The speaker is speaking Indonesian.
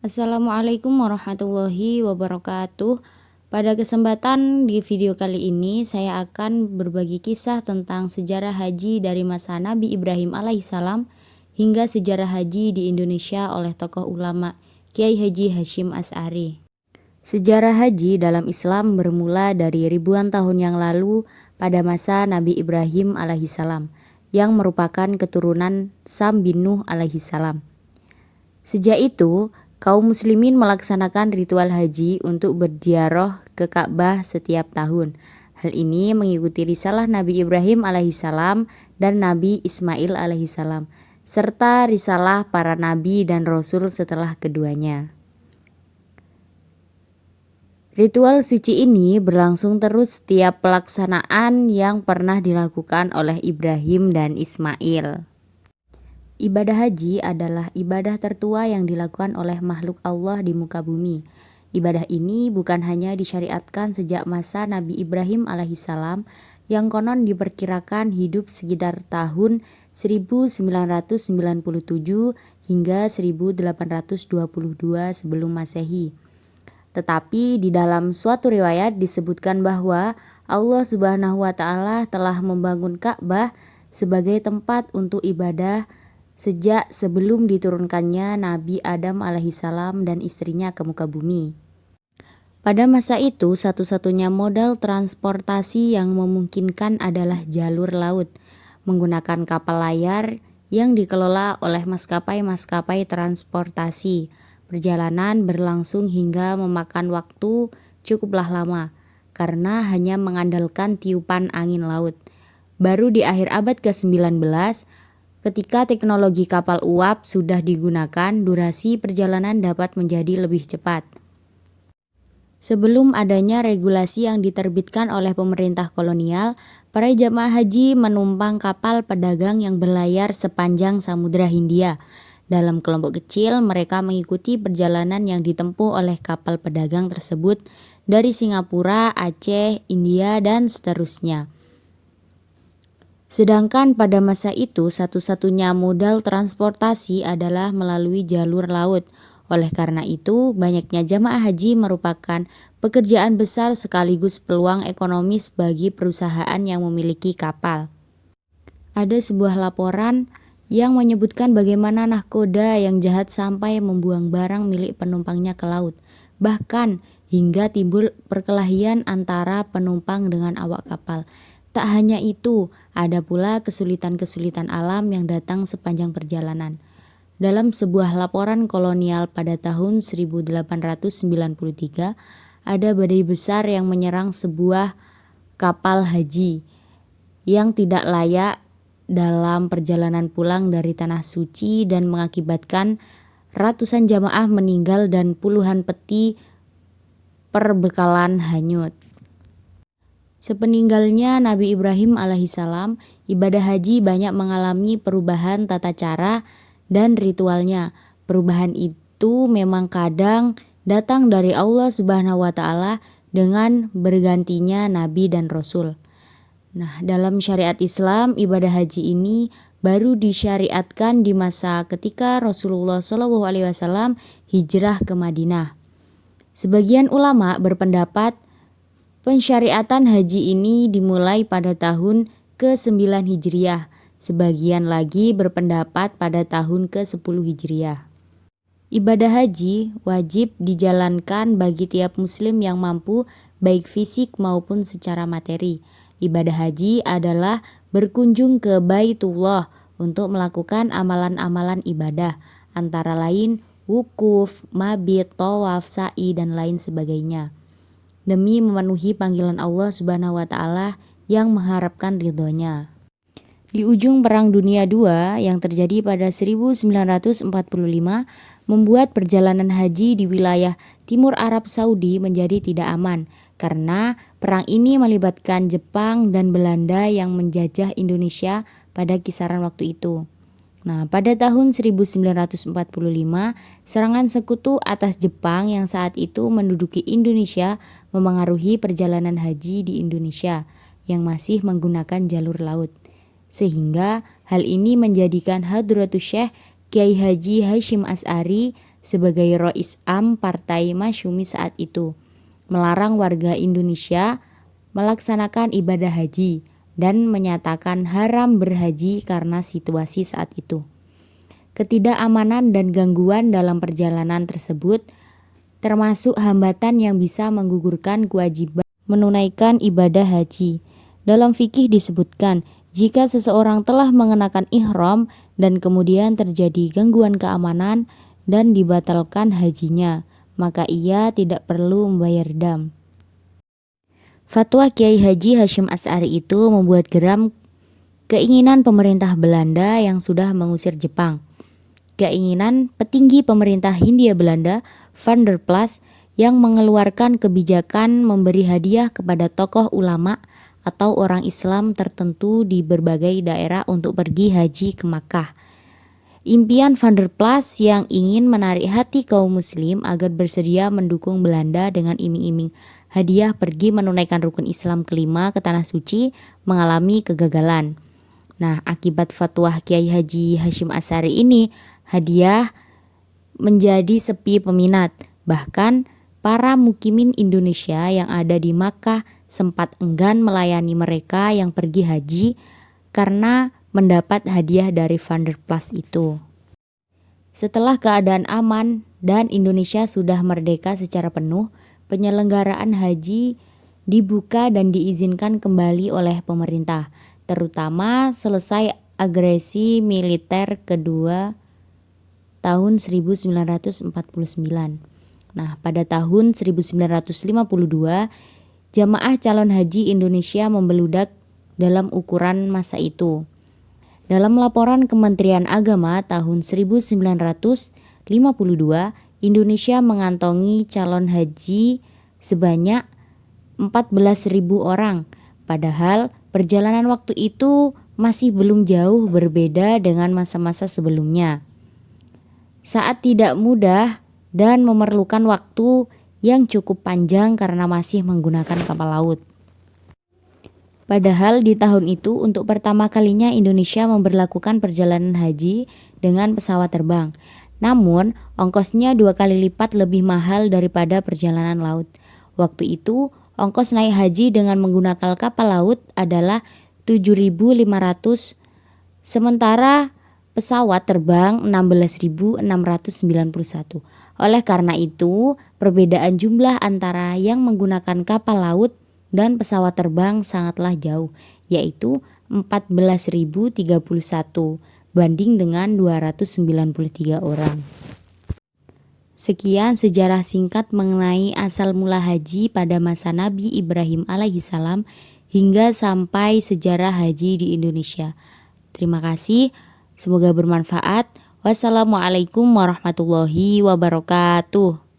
Assalamualaikum warahmatullahi wabarakatuh. Pada kesempatan di video kali ini saya akan berbagi kisah tentang sejarah haji dari masa Nabi Ibrahim alaihissalam hingga sejarah haji di Indonesia oleh tokoh ulama Kiai Haji Hasyim Asy'ari. Sejarah haji dalam Islam bermula dari ribuan tahun yang lalu pada masa Nabi Ibrahim alaihissalam yang merupakan keturunan Sam bin Nuh alaihissalam. Sejak itu, kaum muslimin melaksanakan ritual haji untuk berziarah ke Ka'bah setiap tahun. Hal ini mengikuti risalah Nabi Ibrahim alaihissalam dan Nabi Ismail alaihissalam, serta risalah para nabi dan rasul setelah keduanya. Ritual suci ini berlangsung terus setiap pelaksanaan yang pernah dilakukan oleh Ibrahim dan Ismail. Ibadah haji adalah ibadah tertua yang dilakukan oleh makhluk Allah di muka bumi. Ibadah ini bukan hanya disyariatkan sejak masa Nabi Ibrahim alaihissalam yang konon diperkirakan hidup sekitar tahun 1997 hingga 1822 sebelum Masehi. Tetapi di dalam suatu riwayat disebutkan bahwa Allah Subhanahu wa taala telah membangun Ka'bah sebagai tempat untuk ibadah sejak sebelum diturunkannya Nabi Adam alaihissalam dan istrinya ke muka bumi. Pada masa itu, satu-satunya modal transportasi yang memungkinkan adalah jalur laut, menggunakan kapal layar yang dikelola oleh maskapai-maskapai transportasi. Perjalanan berlangsung hingga memakan waktu cukuplah lama, karena hanya mengandalkan tiupan angin laut. Baru di akhir abad ke-19, ketika teknologi kapal uap sudah digunakan, durasi perjalanan dapat menjadi lebih cepat. Sebelum adanya regulasi yang diterbitkan oleh pemerintah kolonial, para jamaah haji menumpang kapal pedagang yang berlayar sepanjang Samudra Hindia. Dalam kelompok kecil, mereka mengikuti perjalanan yang ditempuh oleh kapal pedagang tersebut dari Singapura, Aceh, India, dan seterusnya. Sedangkan pada masa itu satu-satunya modal transportasi adalah melalui jalur laut. Oleh karena itu, banyaknya jamaah haji merupakan pekerjaan besar sekaligus peluang ekonomis bagi perusahaan yang memiliki kapal. Ada sebuah laporan yang menyebutkan bagaimana nahkoda yang jahat sampai membuang barang milik penumpangnya ke laut. Bahkan hingga timbul perkelahian antara penumpang dengan awak kapal. Tak hanya itu, ada pula kesulitan-kesulitan alam yang datang sepanjang perjalanan. Dalam sebuah laporan kolonial pada tahun 1893, ada badai besar yang menyerang sebuah kapal haji yang tidak layak dalam perjalanan pulang dari Tanah Suci dan mengakibatkan ratusan jamaah meninggal dan puluhan peti perbekalan hanyut. Sepeninggalnya Nabi Ibrahim alaihissalam, ibadah haji banyak mengalami perubahan tata cara dan ritualnya. Perubahan itu memang kadang datang dari Allah Subhanahu wa taala dengan bergantinya nabi dan rasul. Nah, dalam syariat Islam, ibadah haji ini baru disyariatkan di masa ketika Rasulullah SAW hijrah ke Madinah. Sebagian ulama berpendapat pensyariatan haji ini dimulai pada tahun ke-9 Hijriah, sebagian lagi berpendapat pada tahun ke-10 Hijriah. Ibadah haji wajib dijalankan bagi tiap muslim yang mampu baik fisik maupun secara materi. Ibadah haji adalah berkunjung ke Baitullah untuk melakukan amalan-amalan ibadah, antara lain wukuf, mabit, tawaf, sa'i, dan lain sebagainya, demi memenuhi panggilan Allah Subhanahu wa taala yang mengharapkan ridhonya. Di ujung Perang Dunia II yang terjadi pada 1945 membuat perjalanan haji di wilayah Timur Arab Saudi menjadi tidak aman karena perang ini melibatkan Jepang dan Belanda yang menjajah Indonesia pada kisaran waktu itu. Nah, pada tahun 1945, serangan sekutu atas Jepang yang saat itu menduduki Indonesia memengaruhi perjalanan haji di Indonesia. yang masih menggunakan jalur laut. Sehingga hal ini menjadikan Hadratus Syekh Kiai Haji Hasyim Asy'ari sebagai Rois Am Partai Masyumi saat itu melarang warga Indonesia melaksanakan ibadah haji dan menyatakan haram berhaji karena situasi saat itu. Ketidakamanan dan gangguan dalam perjalanan tersebut termasuk hambatan yang bisa menggugurkan kewajiban menunaikan ibadah haji. Dalam fikih disebutkan, jika seseorang telah mengenakan ihram dan kemudian terjadi gangguan keamanan dan dibatalkan hajinya, maka ia tidak perlu membayar dam. Fatwa Kiai Haji Hasyim Asy'ari itu membuat geram keinginan pemerintah Belanda yang sudah mengusir Jepang. Keinginan petinggi pemerintah Hindia Belanda, Van der Plas, yang mengeluarkan kebijakan memberi hadiah kepada tokoh ulama atau orang Islam tertentu di berbagai daerah untuk pergi haji ke Makkah. Impian Van der Plas yang ingin menarik hati kaum muslim agar bersedia mendukung Belanda dengan iming-iming hadiah pergi menunaikan rukun Islam kelima ke Tanah Suci mengalami kegagalan. Nah, akibat fatwa Kiai Haji Hasyim Asy'ari ini, hadiah menjadi sepi peminat. Bahkan para mukimin Indonesia yang ada di Makkah sempat enggan melayani mereka yang pergi haji karena mendapat hadiah dari Van der Plas itu. Setelah keadaan aman dan Indonesia sudah merdeka secara penuh, penyelenggaraan haji dibuka dan diizinkan kembali oleh pemerintah, terutama selesai agresi militer kedua tahun 1949. Nah, pada tahun 1952, jamaah calon haji Indonesia membeludak dalam ukuran masa itu. Dalam laporan Kementerian Agama tahun 1952, Indonesia mengantongi calon haji sebanyak 14.000 orang. Padahal perjalanan waktu itu masih belum jauh berbeda dengan masa-masa sebelumnya. Saat tidak mudah dan memerlukan waktu yang cukup panjang karena masih menggunakan kapal laut. Padahal di tahun itu untuk pertama kalinya Indonesia memberlakukan perjalanan haji dengan pesawat terbang. Namun ongkosnya 2 kali lipat lebih mahal daripada perjalanan laut. Waktu itu ongkos naik haji dengan menggunakan kapal laut adalah 7.500, sementara pesawat terbang 16.691. Oleh karena itu, perbedaan jumlah antara yang menggunakan kapal laut dan pesawat terbang sangatlah jauh, yaitu 14.031 banding dengan 293 orang. Sekian sejarah singkat mengenai asal mula haji pada masa Nabi Ibrahim alaihissalam hingga sampai sejarah haji di Indonesia. Terima kasih, semoga bermanfaat. Wassalamualaikum warahmatullahi wabarakatuh.